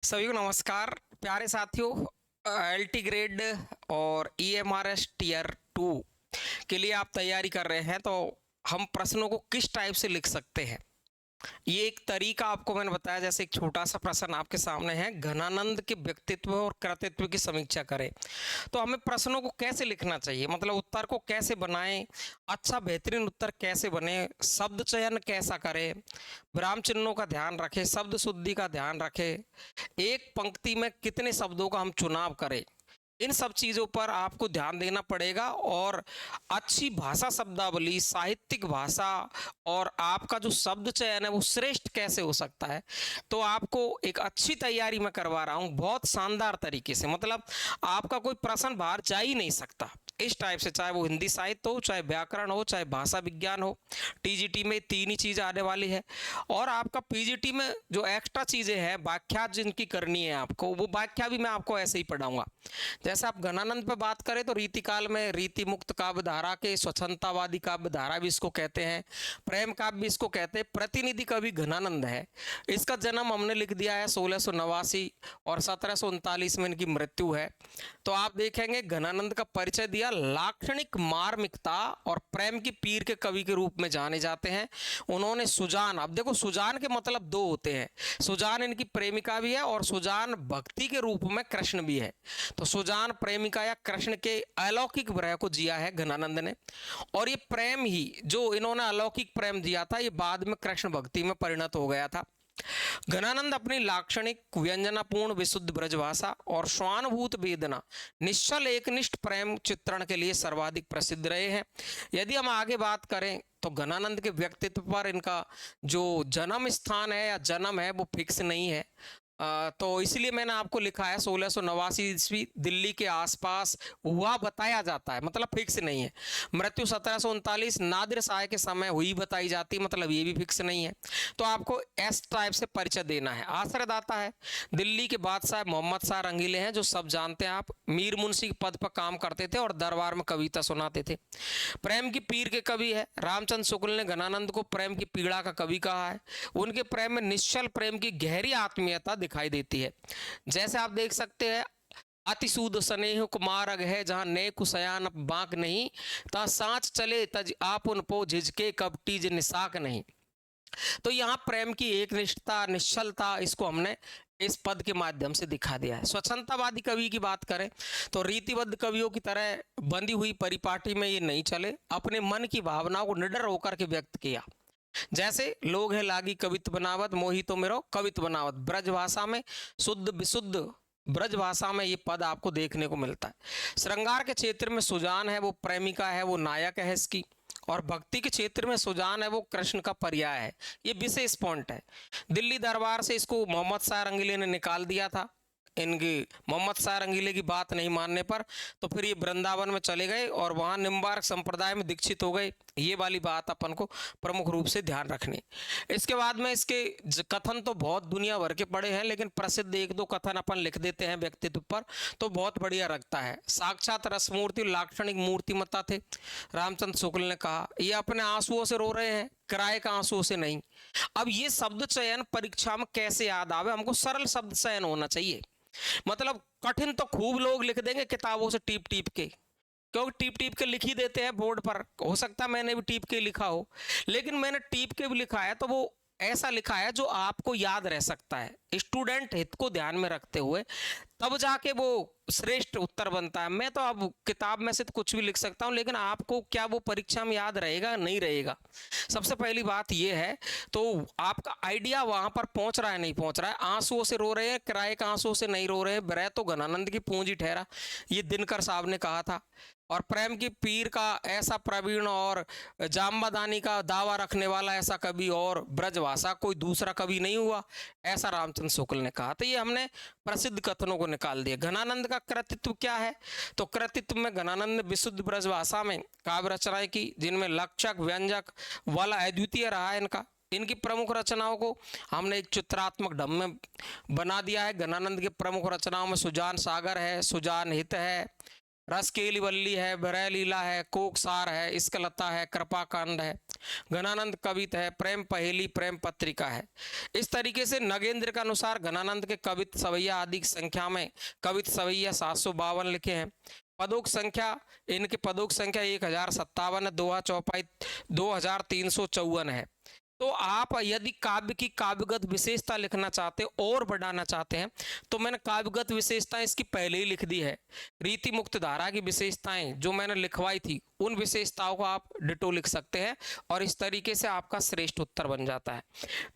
सभी को नमस्कार। प्यारे साथियों, एलटी ग्रेड और ईएमआरएस टीयर 2 के लिए आप तैयारी कर रहे हैं तो हम प्रश्नों को किस टाइप से लिख सकते हैं, ये एक तरीका आपको मैंने बताया। जैसे एक छोटा सा प्रश्न आपके सामने है, घनानंद के व्यक्तित्व और कृतित्व की समीक्षा करें। तो हमें प्रश्नों को कैसे लिखना चाहिए, मतलब उत्तर को कैसे बनाएं, अच्छा बेहतरीन उत्तर कैसे बने, शब्द चयन कैसा करें, विराम चिन्हों का ध्यान रखें, शब्द शुद्धि का ध्यान रखें, एक पंक्ति में कितने शब्दों का हम चुनाव करें, इन सब चीज़ों पर आपको ध्यान देना पड़ेगा। और अच्छी भाषा शब्दावली, साहित्यिक भाषा और आपका जो शब्द चयन है वो श्रेष्ठ कैसे हो सकता है, तो आपको एक अच्छी तैयारी मैं करवा रहा हूँ बहुत शानदार तरीके से। मतलब आपका कोई प्रश्न बाहर जा ही नहीं सकता इस टाइप से, चाहे वो हिंदी साहित्य हो, चाहे व्याकरण हो, चाहे भाषा विज्ञान हो। टीजीटी में तीन ही चीज़ आने वाली है। और आपका पीजीटी में जो एक्स्ट्रा चीज़ें हैं, व्याख्या जिनकी करनी है आपको, वो व्याख्या भी मैं आपको ऐसे ही पढ़ाऊंगा। जैसे आप घनानंद पे बात करें तो रीतिकाल में रीति मुक्त काव्य धारा के स्वच्छंदतावादी काव्य धारा भी इसको कहते हैं, प्रेम काव्य भी इसको कहते हैं। प्रतिनिधि कवि घनानंद है। इसका जन्म हमने लिख दिया है 1689 और 1739 में इनकी मृत्यु है। तो आप देखेंगे घनानंद का परिचय दिया, लाक्षणिक मार्मिकता और प्रेम की पीर के कवि के रूप में जाने जाते हैं। उन्होंने सुजान, अब देखो सुजान के मतलब दो होते हैं, सुजान इनकी प्रेमिका भी है और सुजान भक्ति के रूप में कृष्ण भी है। तो सुजान प्रेमिका या कृष्ण के अलौकिक विरह को जिया है घनानंद ने। और ये प्रेम ही जो इन्होंने अलौकिक प्रेम जिया था, ये बाद में कृष्ण भक्ति में परिणत हो गया था। घनानंद अपनी लाक्षणिक व्यंजनापूर्ण विशुद्ध ब्रजभाषा और स्वानुभूत वेदना, निश्चल एकनिष्ठ प्रेम चित्रण के लिए सर्वाधिक प्रसिद्ध रहे हैं। यदि हम आगे बात करें तो घनानंद के व्यक्तित्व पर इनका जो जन्म स्थान है या जन्म है वो फिक्स नहीं है। तो इसलिए मैंने आपको लिखा है 1689 ईस्वी दिल्ली के आसपास हुआ बताया जाता है, मतलब फिक्स नहीं है। मृत्यु 1739 नादिर शाह के समय हुई बताई जाती है, मतलब ये भी फिक्स नहीं है। तो आपको एस टाइप से परिचय देना है। आश्रयदाता है दिल्ली के बादशाह मोहम्मद शाह रंगीले हैं, जो सब जानते हैं आप। मीर मुंशी के पद पर काम करते थे और दरबार में कविता सुनाते थे। प्रेम की पीर के कवि है। रामचंद्र शुक्ल ने घनानंद को प्रेम की पीड़ा का कवि कहा है। उनके प्रेम में निश्चल प्रेम की गहरी आत्मीयता दिखाई देती है। जैसे आप देख सकते हैं, अतिसूद स्नेह कुमार अग है, जहाँ ने कुसयान बांक नहीं, ता सांच चले तज आपुन पो झिझके कब टीज निसाक नहीं। तो यहाँ प्रेम की एक निष्ठता, निश्चलता, इसको हमने इस पद के माध्यम से दिखा दिया है। स्वच्छंदतावादी कवि की बात करें तो रीतिबद्ध कवियों की तरह बंधी हुई परिपाटी में ये नहीं चले, अपने मन की भावनाओं को निडर होकर के व्यक्त किया। जैसे लोग है लागी कवित बनावत, मोही तो मेरो कवित बनावत, ब्रज भाषा में शुद्ध विशुद्ध ब्रज भाषा में ये पद आपको देखने को मिलता है। श्रृंगार के क्षेत्र में सुजान है, वो प्रेमिका है, वो नायक है इसकी। और भक्ति के क्षेत्र में सुजान है, वो कृष्ण का पर्याय है। ये विशेष पॉइंट है। दिल्ली दरबार से इसको मोहम्मद शाह रंगीले ने निकाल दिया था। इनकी मोहम्मद शाह रंगीले की बात नहीं मानने पर तो फिर ये वृंदावन में चले गए और वहाँ निम्बार्क संप्रदाय में दीक्षित हो गए। ये वाली बात अपन को प्रमुख रूप से ध्यान रखनी। इसके बाद में इसके कथन तो बहुत दुनिया भर के पड़े हैं, लेकिन प्रसिद्ध एक दो कथन अपन लिख देते हैं व्यक्तित्व पर तो बहुत बढ़िया लगता है। साक्षात रसमूर्ति, लाक्षणिक मूर्तिमत्ता थे। रामचंद्र शुक्ल ने कहा, ये अपने आंसुओं से रो रहे हैं, किराए का आंसुओं से नहीं। अब ये शब्द चयन परीक्षा में कैसे याद आवे, हमको सरल शब्द चयन होना चाहिए। मतलब कठिन तो खूब लोग लिख देंगे किताबों से टीप टीप के, क्योंकि टीप टीप के लिख ही देते हैं बोर्ड पर। हो सकता है मैंने भी टीप के लिखा हो, लेकिन मैंने टीप के भी लिखा है तो वो ऐसा लिखा है जो आपको याद रह सकता है, स्टूडेंट हित को ध्यान में रखते हुए, तब जाके वो श्रेष्ठ उत्तर बनता है। मैं तो अब किताब में से तो कुछ भी लिख सकता हूँ, लेकिन आपको क्या वो परीक्षा में याद रहेगा, नहीं रहेगा। सबसे पहली बात ये है, तो आपका आइडिया वहां पर पहुंच रहा है नहीं पहुंच रहा है। आंसुओं से रो रहे हैं, किराए का आंसुओं से नहीं रो रहे हैं, विरह तो घनानंद की पूंजी ठहरा, ये दिनकर साहब ने कहा था। और प्रेम की पीर का ऐसा प्रवीण और जामदानी का दावा रखने वाला ऐसा कवि और ब्रजभाषा कोई दूसरा कवि नहीं हुआ, ऐसा रामचंद्र शुक्ल ने कहा। तो ये हमने प्रसिद्ध कथनों को निकाल दिया। घनानंद का कृतित्व क्या है, तो कृतित्व में घनानंद ने विशुद्ध ब्रजभाषा में काव्य रचनाएं की, जिनमें लक्षक व्यंजक वाला अद्वितीय रहा है इनका। इनकी प्रमुख रचनाओं को हमने एक चित्रात्मक ढंग में बना दिया है। घनानंद की प्रमुख रचनाओं में सुजान सागर है, सुजान हित है, रसकेली वल्ली है, भरय लीला है, कोकसार है, इस्कलता है, कृपाकांड है, घनानंद कवित है, प्रेम पहेली, प्रेम पत्रिका है। इस तरीके से नगेंद्र के अनुसार घनानंद के कवित सवैया आदि की संख्या में कवित सवैया 752 लिखे हैं। पदों की संख्या, इनके पदों की संख्या 1057 है, दोहा चौपाई 2354 है। तो आप यदि काव्य की काव्यगत विशेषता लिखना चाहते हो और बढ़ाना चाहते हैं तो मैंने काव्यगत विशेषताएं इसकी पहले ही लिख दी है। रीति मुक्त धारा की विशेषताएं जो मैंने लिखवाई थी उन विशेषताओं को आप डिटो लिख सकते हैं और इस तरीके से आपका श्रेष्ठ उत्तर बन जाता है।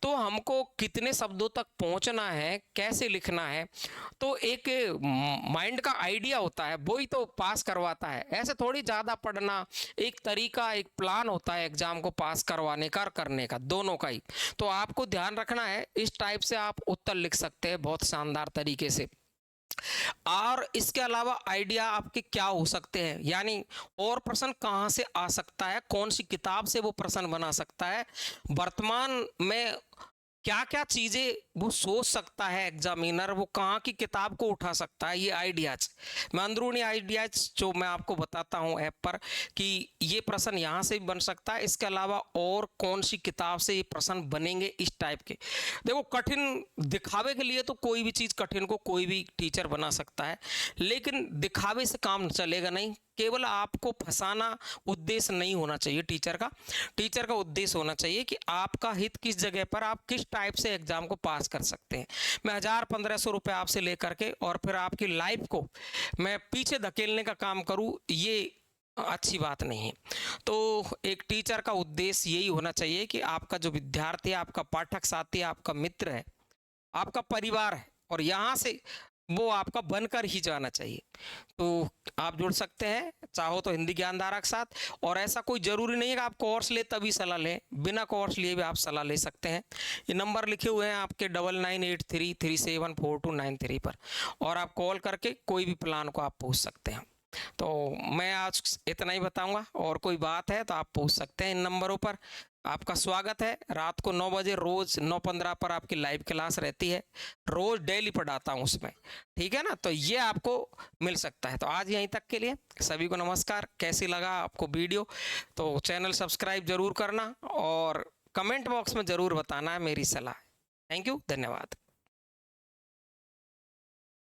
तो हमको कितने शब्दों तक पहुंचना है, कैसे लिखना है, तो एक माइंड का आइडिया होता है, वही तो पास करवाता है। ऐसे थोड़ी ज़्यादा पढ़ना, एक तरीका, एक प्लान होता है एग्जाम को पास करवाने का और करने का, दोनों का ही। तो आपको ध्यान रखना है, इस टाइप से आप उत्तर लिख सकते हैं बहुत शानदार तरीके से। और इसके अलावा आइडिया आपके क्या हो सकते हैं, यानी और प्रश्न कहाँ से आ सकता है, कौन सी किताब से वो प्रश्न बना सकता है, वर्तमान में क्या क्या चीजें वो सोच सकता है एग्जामिनर, वो कहाँ की किताब को उठा सकता है, ये आइडियाज, मैं अंदरूनी आइडियाज जो मैं आपको बताता हूँ ऐप पर कि ये प्रश्न यहाँ से भी बन सकता है। इसके अलावा और कौन सी किताब से ये प्रश्न बनेंगे इस टाइप के। देखो, कठिन दिखावे के लिए तो कोई भी चीज़ कठिन को कोई भी टीचर बना सकता है, लेकिन दिखावे से काम चलेगा नहीं। केवल आपको फंसाना उद्देश्य नहीं होना चाहिए टीचर का। टीचर का उद्देश्य होना चाहिए कि आपका हित किस जगह पर, आप किस टाइप से एग्जाम को पास कर सकते हैं। मैं 1000-1500 रुपये आपसे लेकर के और फिर आपकी लाइफ को मैं पीछे धकेलने का काम करूं, ये अच्छी बात नहीं है। तो एक टीचर का उद्देश्य यही होना चाहिए कि आपका जो विद्यार्थी है, आपका पाठक साथी, आपका मित्र है, आपका परिवार है, और यहाँ से वो आपका बनकर ही जाना चाहिए। तो आप जुड़ सकते हैं, चाहो तो हिंदी ज्ञानधारा के साथ। और ऐसा कोई ज़रूरी नहीं है कि आप कोर्स ले तभी सलाह लें, बिना कोर्स लिए भी आप सलाह ले सकते हैं। ये नंबर लिखे हुए हैं आपके 9983374293 पर, और आप कॉल करके कोई भी प्लान को आप पूछ सकते हैं। तो मैं आज इतना ही बताऊंगा, और कोई बात है तो आप पूछ सकते हैं इन नंबरों पर। आपका स्वागत है। रात को 9 बजे रोज 9:15 पर आपकी लाइव क्लास रहती है, रोज डेली पढ़ाता हूँ उसमें, ठीक है ना। तो ये आपको मिल सकता है। तो आज यहीं तक के लिए सभी को नमस्कार। कैसी लगा आपको वीडियो, तो चैनल सब्सक्राइब जरूर करना और कमेंट बॉक्स में जरूर बताना है मेरी सलाह। थैंक यू, धन्यवाद।